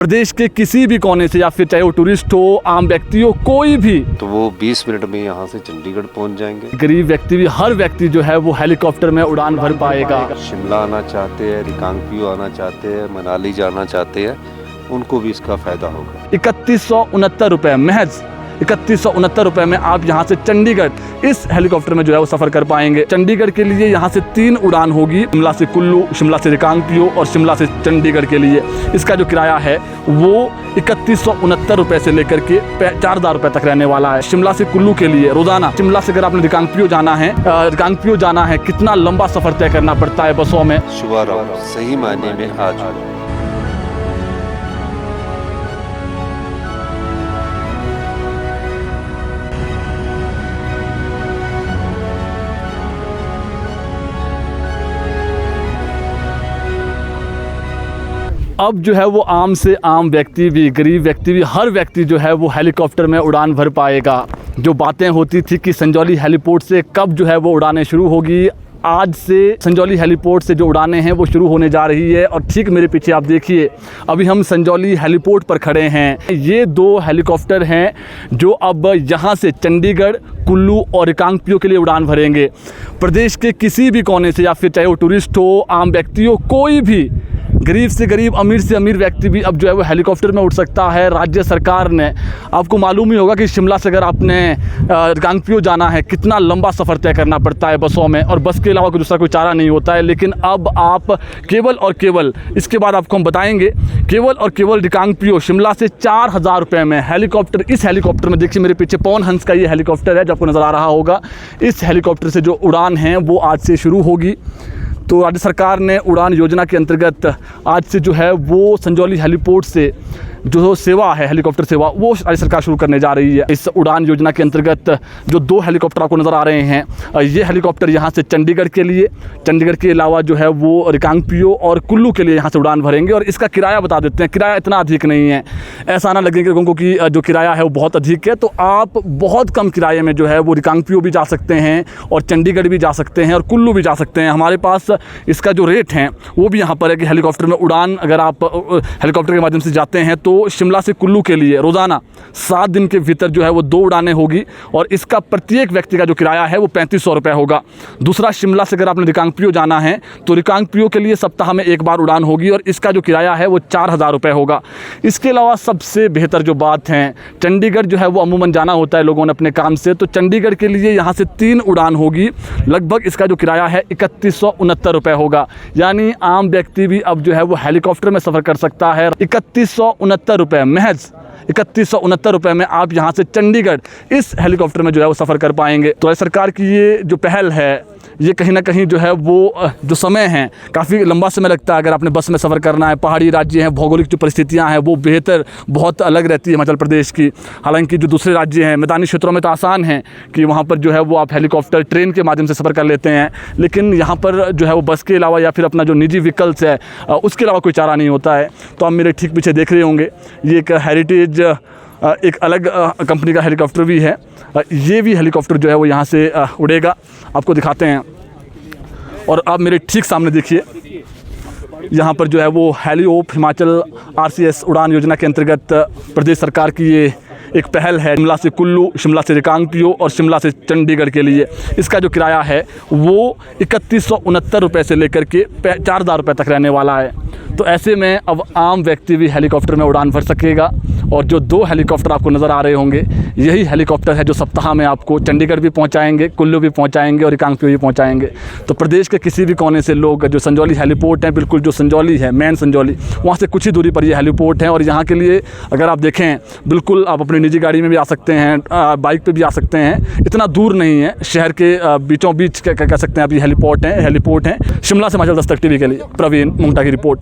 प्रदेश के किसी भी कोने से या फिर चाहे वो टूरिस्ट हो, आम व्यक्ति हो, कोई भी, तो वो 20 मिनट में यहाँ से चंडीगढ़ पहुँच जाएंगे। गरीब व्यक्ति भी, हर व्यक्ति जो है वो हेलीकॉप्टर में उड़ान भर पाएगा। शिमला आना चाहते हैं, रिकांगपिओ आना चाहते हैं, मनाली जाना चाहते हैं, उनको भी इसका फायदा होगा। 3169 रुपये, महज 3169 रुपये में आप यहाँ से चंडीगढ़ इस हेलीकॉप्टर में जो है वो सफ़र कर पाएंगे। चंडीगढ़ के लिए यहाँ से 3 उड़ान होगी, शिमला से कुल्लू, शिमला से रिकांगपिओ और शिमला से चंडीगढ़ के लिए। इसका जो किराया है वो 3169 रुपये से लेकर के 4000 रुपये तक रहने वाला है। शिमला से कुल्लू के लिए रोज़ाना, शिमला से अगर आपने रिकांगपिओ जाना है, कितना लंबा सफ़र तय करना पड़ता है बसों में। शुभारंभ सही मायने में आज हुआ। अब जो है वो आम से आम व्यक्ति भी, गरीब व्यक्ति भी, हर व्यक्ति जो है वो हेलीकॉप्टर में उड़ान भर पाएगा। जो बातें होती थी कि संजौली हेलीपोर्ट से कब जो है वो उड़ानें शुरू होगी, आज से संजौली हेलीपोर्ट से जो उड़ानें हैं वो शुरू होने जा रही है। और ठीक मेरे पीछे आप देखिए, अभी हम संजौली हेलीपोर्ट पर खड़े हैं। ये 2 हेलीकॉप्टर हैं जो अब यहाँ से चंडीगढ़, कुल्लू और रिकांगपिओ के लिए उड़ान भरेंगे। प्रदेश के किसी भी कोने से या फिर चाहे वो टूरिस्ट हो, आम व्यक्ति हो, कोई भी, गरीब से गरीब, अमीर से अमीर व्यक्ति भी अब जो है वो हेलीकॉप्टर में उड़ सकता है। राज्य सरकार ने, आपको मालूम ही होगा कि शिमला से अगर आपने रिकांगपिओ जाना है, कितना लंबा सफ़र तय करना पड़ता है बसों में, और बस के अलावा कोई दूसरा कोई चारा नहीं होता है। लेकिन अब आप केवल और केवल, इसके बाद आपको हम बताएंगे, केवल और केवल रिकांगपिओ शिमला से 4000 रुपये में हेलीकॉप्टर, इस हेलीकॉप्टर में देखिए मेरे पीछे पवन हंस का ये हेलीकॉप्टर है जो आपको नज़र आ रहा होगा। इस हेलीकॉप्टर से जो उड़ान है वो आज से शुरू होगी। तो राज्य सरकार ने उड़ान योजना के अंतर्गत आज से जो है वो संजौली हेलीपोर्ट से जो सेवा है, हेलीकॉप्टर सेवा, वो राज्य सरकार शुरू करने जा रही है। इस उड़ान योजना के अंतर्गत जो 2 हेलीकॉप्टर आपको नज़र आ रहे हैं, ये हेलीकॉप्टर यहाँ से चंडीगढ़ के लिए, चंडीगढ़ के अलावा जो है वो रिकांगपिओ और कुल्लू के लिए यहाँ से उड़ान भरेंगे। और इसका किराया बता देते हैं, किराया इतना अधिक नहीं है, ऐसा ना लगे लोगों को कि जो किराया है वो बहुत अधिक है। तो आप बहुत कम किराए में जो है वो रिकांगपिओ भी जा सकते हैं और चंडीगढ़ भी जा सकते हैं और कुल्लू भी जा सकते हैं। हमारे पास इसका जो रेट है वो भी यहाँ पर है कि हेलीकॉप्टर में उड़ान अगर आप हेलीकॉप्टर के माध्यम से जाते हैं तो शिमला से कुल्लू के लिए रोज़ाना 7 दिन के भीतर जो है वो 2 उड़ानें होगी और इसका प्रत्येक व्यक्ति का जो किराया है वो 3500 रुपये होगा। दूसरा, शिमला से अगर आपने रिकांगपिओ जाना है तो रिकांगपिओ के लिए सप्ताह में 1 बार उड़ान होगी और इसका जो किराया है वो 4000 रुपये होगा। इसके अलावा सबसे बेहतर जो बात है, चंडीगढ़ जो है वो अमूमन जाना होता है लोगों ने अपने काम से, तो चंडीगढ़ के लिए यहाँ से 3 उड़ान होगी। लगभग इसका जो किराया है 3169 रुपये होगा। यानी आम व्यक्ति भी अब जो है वो हेलीकॉप्टर में सफ़र कर सकता है। 3169 रुपये, महज 3169 रुपये में आप यहाँ से चंडीगढ़ इस हेलीकॉप्टर में जो है वो सफ़र कर पाएंगे। तो सरकार की ये जो पहल है, ये कहीं ना कहीं जो है वो जो समय है, काफ़ी लंबा समय लगता है अगर आपने बस में सफ़र करना है। पहाड़ी राज्य हैं, भौगोलिक जो परिस्थितियां हैं वो बेहतर बहुत अलग रहती है हिमाचल प्रदेश की। हालांकि जो दूसरे राज्य हैं, मैदानी क्षेत्रों में तो आसान है कि वहाँ पर जो है वो आप हेलीकॉप्टर, ट्रेन के माध्यम से सफ़र कर लेते हैं। लेकिन यहाँ पर जो है वो बस के अलावा या फिर अपना जो निजी व्हीकल्स है उसके अलावा कोई चारा नहीं होता है। तो आप मेरे ठीक पीछे देख रहे होंगे, ये एक हेरिटेज, एक अलग कंपनी का हेलीकॉप्टर भी है। ये भी हेलीकॉप्टर जो है वो यहाँ से उड़ेगा, आपको दिखाते हैं। और आप मेरे ठीक सामने देखिए, यहाँ पर जो है वो हेलीओप हिमाचल RCS उड़ान योजना के अंतर्गत प्रदेश सरकार की ये एक पहल है। शिमला से कुल्लू, शिमला से रिकांगपिओ और शिमला से चंडीगढ़ के लिए इसका जो किराया है वो 3169 रुपये से लेकर के 4000 रुपये तक रहने वाला है। तो ऐसे में अब आम व्यक्ति भी हेलीकॉप्टर में उड़ान भर सकेगा। और जो 2 हेलीकॉप्टर आपको नज़र आ रहे होंगे, यही हेलीकॉप्टर है जो सप्ताह में आपको चंडीगढ़ भी पहुंचाएंगे, कुल्लू भी पहुंचाएंगे और रिकांगपिओ भी पहुंचाएंगे। तो प्रदेश के किसी भी कोने से लोग, जो संजौली हेलीपोर्ट है, बिल्कुल जो संजौली है, मेन संजौली, वहाँ से कुछ ही दूरी पर ये हेलीपोर्ट है। और यहाँ के लिए अगर आप देखें, बिल्कुल आप अपनी निजी गाड़ी में भी आ सकते हैं, बाइक पर भी आ सकते हैं, इतना दूर नहीं है, शहर के बीचों बीच कह सकते हैं आप ये हेलीपोर्ट है। शिमला से हिमाचल दस्तक TV के लिए प्रवीण मुंगटा की रिपोर्ट।